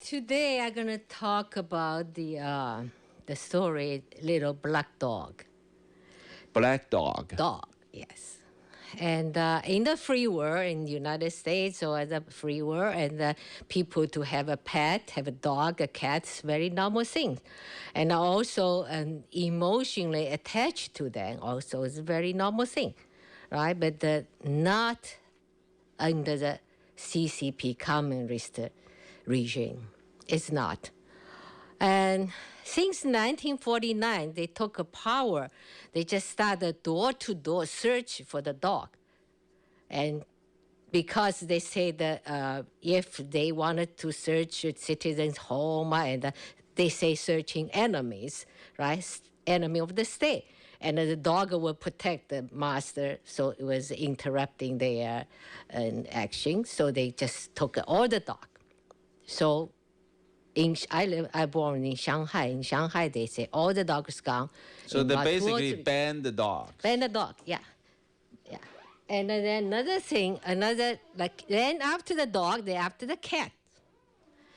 Today I'm gonna talk about the story Little Black Dog. Black dog. Dog, yes. And in the free world, in the United States or the free world, and people to have a pet, have a dog, a cat, is very normal thing. And also emotionally attached to them also is a very normal thing, right? But not under the CCP communist regime. It's not. And since 1949, they took a power. They just started door-to-door search for the dog. And because they say that if they wanted to search a citizen's home, and they say searching enemies, right? Enemy of the state. And the dog will protect the master, so it was interrupting their action. So they just took all the dog. So I born in Shanghai. In Shanghai, they say all the dogs gone. So they basically banned the dog. Ban the dog, yeah. And then another thing, then after the dog, they after the cat.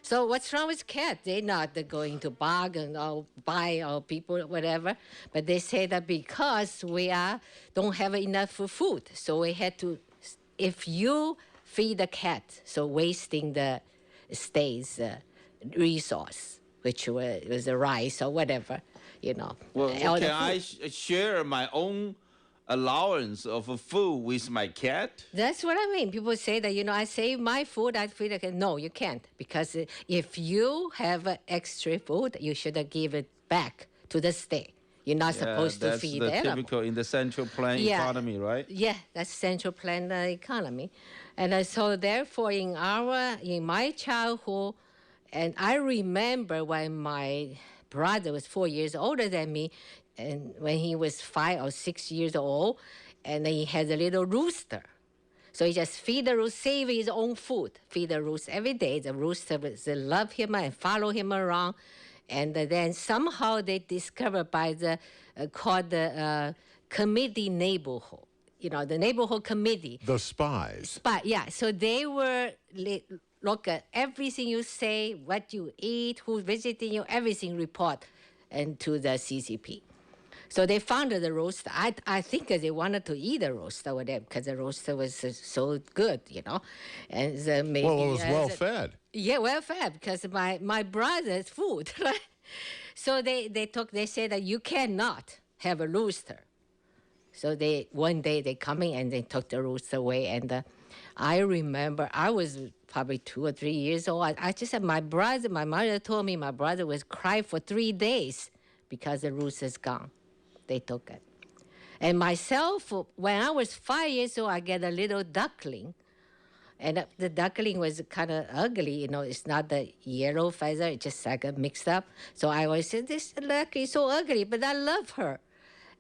So what's wrong with cat? They're not going to bargain or buy or people, whatever. But they say that because we don't have enough food, so we had to, if you feed the cat, so wasting the state's resource, which was the rice or whatever, Well, can I share my own allowance of food with my cat? That's what I mean. People say that, I save my food, I feed the cat. No, you can't. Because if you have extra food, you should give it back to the state. You're not supposed to feed the animal. That's typical in the central plan economy, right? Yeah, that's central plan economy. And so therefore, in my childhood, and I remember when my brother was 4 years older than me, and when he was 5 or 6 years old, and he had a little rooster. So he just feed the rooster, save his own food, feed the rooster every day. The rooster would love him and follow him around. And then somehow they discovered by called the committee neighborhood, the neighborhood committee. The spies. Yeah. So they were look at everything you say, what you eat, who's visiting you, everything report and to the CCP. So they found the rooster. I think they wanted to eat the rooster with them because the rooster was so good, And maybe, well, it was well fed. Yeah, well fed because my brother's food, right? So they said that you cannot have a rooster. So one day they coming and they took the rooster away. And I remember I was probably 2 or 3 years old. I just said my mother told me my brother was crying for 3 days because the rooster's gone. They took it. And myself, when I was 5 years old, I get a little duckling. And the duckling was kind of ugly, it's not the yellow feather, it's just like a mixed up. So I always said, this duckling is so ugly, but I love her.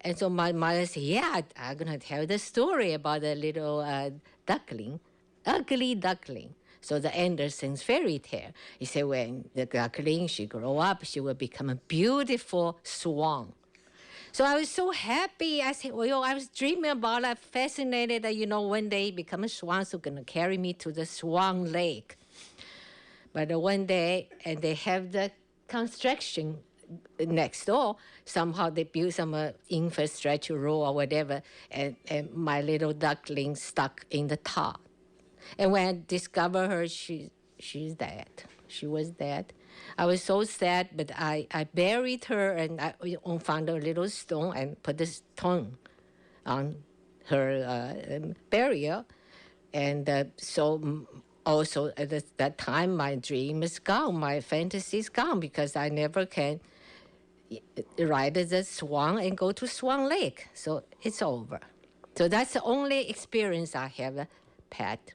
And so my mother said, yeah, I'm going to tell the story about the little duckling, ugly duckling. So the Andersen's fairy tale. He said when the duckling, she grow up, she will become a beautiful swan. So I was so happy. I said, well, I was dreaming about it, fascinated that, one day become a swan, so going to carry me to the Swan Lake. But one day, and they have the construction next door. Somehow they built some infrastructure road or whatever, and my little duckling stuck in the top. And when I discovered her, she's dead. She was dead. I was so sad, but I buried her and I found a little stone and put the stone on her burial. And so also at that time, my dream is gone, my fantasy is gone because I never can ride the swan and go to Swan Lake. So it's over. So that's the only experience I have a pet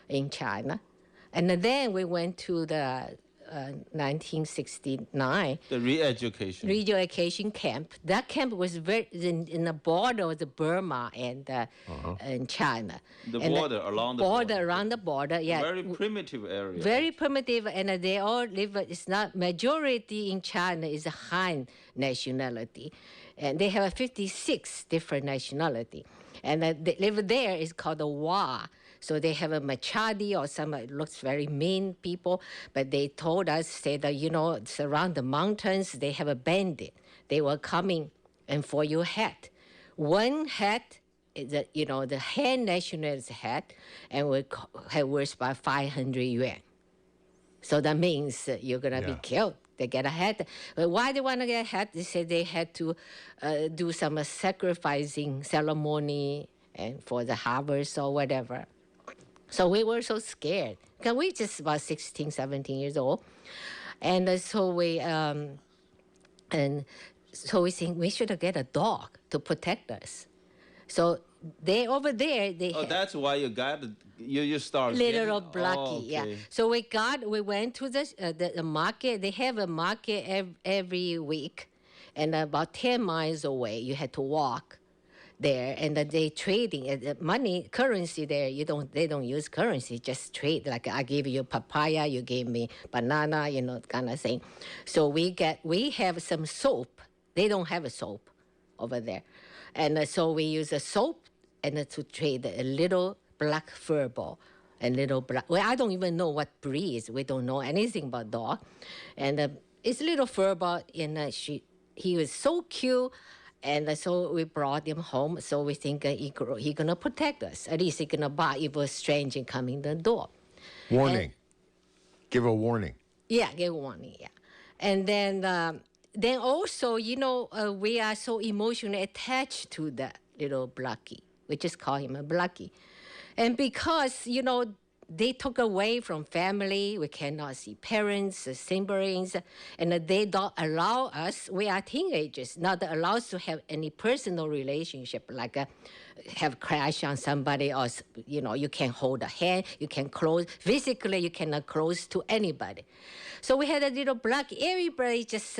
in China. And then we went to the 1969. The re-education camp. That camp was in the border of the Burma and China. Around the border, yeah. Very primitive area. Very primitive, and they all live. It's not majority in China is a Han nationality, and they have 56 different nationality, and they live there is called the Wa. So they have a machete or some looks very mean people, but they told us, say that, it's around the mountains, they have a bandit. They were coming and for your hat. One hat, the Han nationalist hat, and we have worth about 500 yuan. So that means you're going to be killed. They get a hat. But why they want to get a hat? They said they had to do some sacrificing ceremony and for the harvest or whatever. So we were so scared because we just about 16, 17 years old. And so we think we should get a dog to protect us. So they over there, that's why you got you start little Blackie, okay. yeah. So we went to the market. They have a market every week, and about 10 miles away, you had to walk there, and they trading money, currency there. They don't use currency, just trade. Like I give you papaya, you give me banana, kind of thing. So we have some soap. They don't have a soap over there, and so we use a soap and to trade a little black fur ball and little black. Well, I don't even know what breed. We don't know anything about dog, and it's little fur ball, and he was so cute. And so we brought him home. So we think he gonna protect us. At least he gonna bark if a stranger coming the door. Warning. Give a warning. Yeah, give a warning. Yeah, and then also we are so emotionally attached to that little Blackie. We just call him a Blackie, and because they took away from family. We cannot see parents, siblings, and they don't allow us. We are teenagers, not allowed us to have any personal relationship, like have crush on somebody, or you can hold a hand, you can close physically, you cannot close to anybody. So we had a little Blackie. Everybody just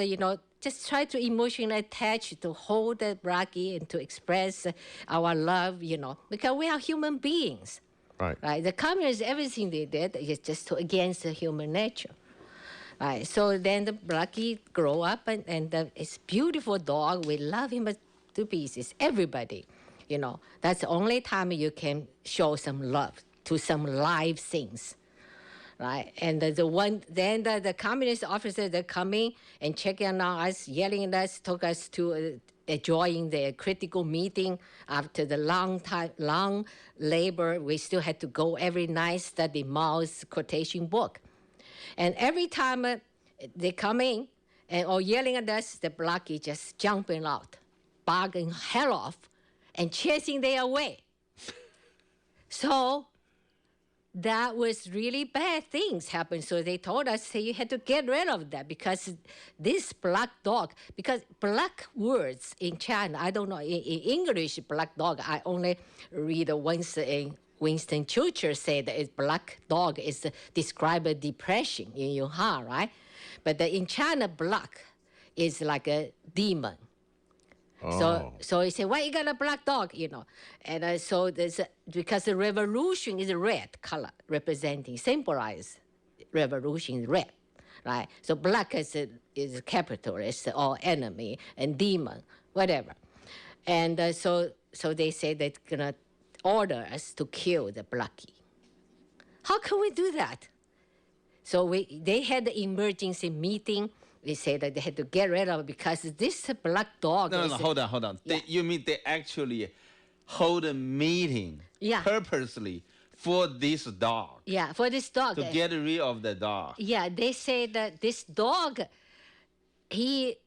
just try to emotionally attach to hold the Blackie and to express our love, because we are human beings. Right. The communists, everything they did is just against the human nature. Right. So then the Blackie grow up, and it's beautiful dog. We love him to pieces. Everybody, that's the only time you can show some love to some live things. Right. And the communist officers, they're coming and checking on us, yelling at us, took us to joining the critical meeting after the long labor. We still had to go every night, study Mao's quotation book. And every time they come in or yelling at us, the Blackie just jumping out, barking hell off, and chasing them away. So that was really bad things happened. So they told us, you had to get rid of that because this black dog, because black words in China, I don't know, in English, black dog, I only read once in Winston Churchill said that black dog is describe a depression in your heart, right? But in China, black is like a demon. Oh. So he said, why you got a black dog, And so because the revolution is a red color, representing, symbolize revolution is red, right? So black is capitalist or enemy and demon, whatever. And so they say they're going to order us to kill the Blackie. How can we do that? So they had the emergency meeting. They say that they had to get rid of it because this black dog. No, hold on. Yeah. You mean they actually hold a meeting purposely for this dog? Yeah, for this dog. To get rid of the dog. Yeah, they say that this dog,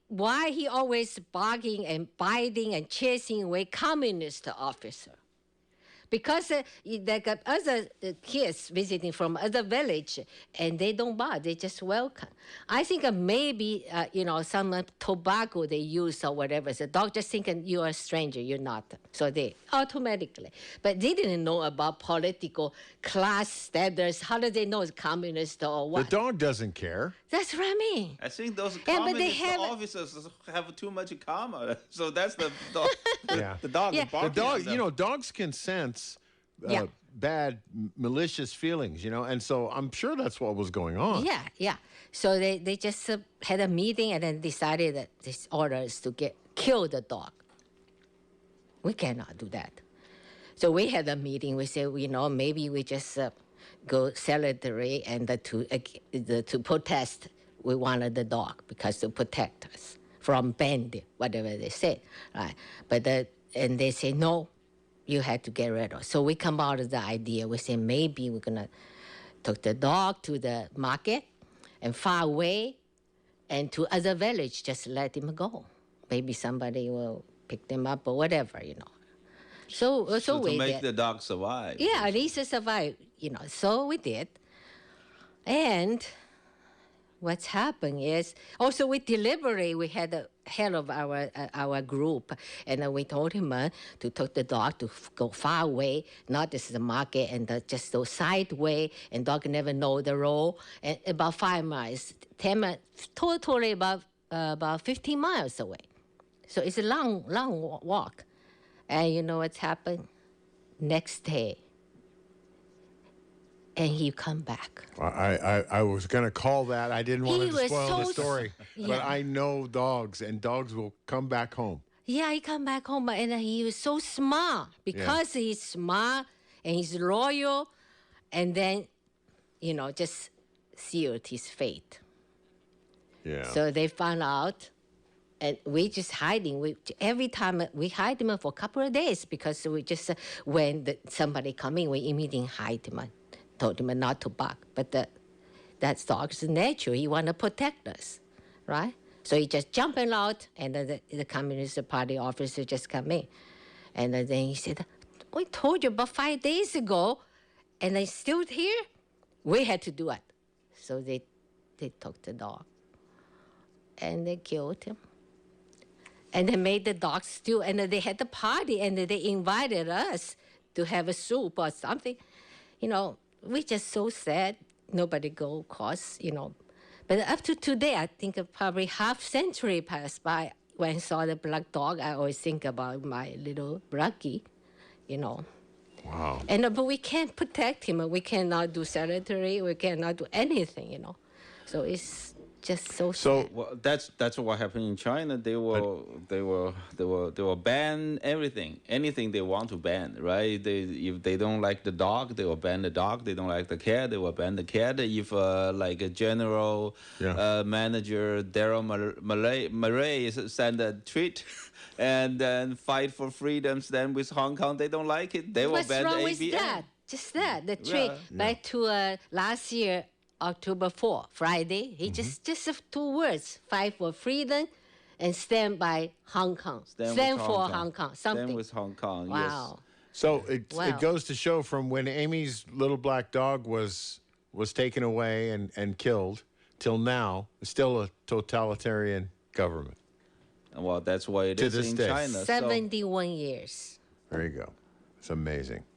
why he always barking and biting and chasing away communist officer? Because they got other kids visiting from other village, and they don't buy, they just welcome. I think maybe, some tobacco they use or whatever. The dog just thinking you're a stranger, you're not. So they automatically. But they didn't know about political class status. How do they know it's communist or what? The dog doesn't care. That's what I mean. I think those communist officers have too much karma. So that's the dog. Yeah. The dog is barking. The dog, dogs can sense bad, malicious feelings, and so I'm sure that's what was going on. Yeah. So they just had a meeting and then decided that this order is to kill the dog. We cannot do that. So we had a meeting. We said, maybe we just go solidarity and to protest. We wanted the dog because to protect us from bandit, whatever they said, right? But and they say no, you had to get rid of. So we come out with the idea. We say maybe we're gonna take the dog to the market and far away, and to other village, just let him go. Maybe somebody will pick them up or whatever, So we to make did. the dog survive. Yeah, at least survive, So we did. And what's happened is also we deliberately, we had a head of our group, and we told him to take the dog to go far away, not this is the market, and just go sideway, and dog never know the road, and about 5 miles, 10 miles, totally about 15 miles away. So it's a long walk. And you know what's happened? Next day, and he come back. I was going to call that. I didn't want He to was spoil the so story, but yeah. I know dogs, and dogs will come back home. Yeah, he come back home, and he was so smart because he's smart and he's loyal, and then, just sealed his fate. Yeah. So they found out, and we just hiding. Every time we hide him for a couple of days because we just when somebody coming, we immediately hide him. Told him not to bark, but that dog's nature. He want to protect us, right? So he just jumping out, and then the Communist Party officer just come in, and then he said, "We told you about 5 days ago, and they still here. We had to do it." So they took the dog, and they killed him. And they made the dog stew, and they had the party, and they invited us to have a soup or something. We just so sad. Nobody go across, But up to today, I think probably half century passed by. When I saw the black dog, I always think about my little Blackie, Wow. And but we can't protect him. We cannot do sanitary. We cannot do anything, So it's just so sad. Well, that's what happened in China. They will ban everything, anything they want to ban, right? If they don't like the dog, they will ban the dog. They don't like the cat, they will ban the cat. If like a general manager Daryl Murray send a tweet and then fight for freedoms, then with Hong Kong they don't like it, they will What's ban wrong the with ABN. that? Just that. The trade back to last year, October 4th, Friday. He just 2 words: fight for freedom and stand by Hong Kong. Stand for Hong Kong. Something. Stand with Hong Kong. Wow. Yes. So it goes to show, from when Amy's little black dog was taken away and killed till now, it's still a totalitarian government. Well, that's why it To is this in day. China. 71 years. There you go. It's amazing.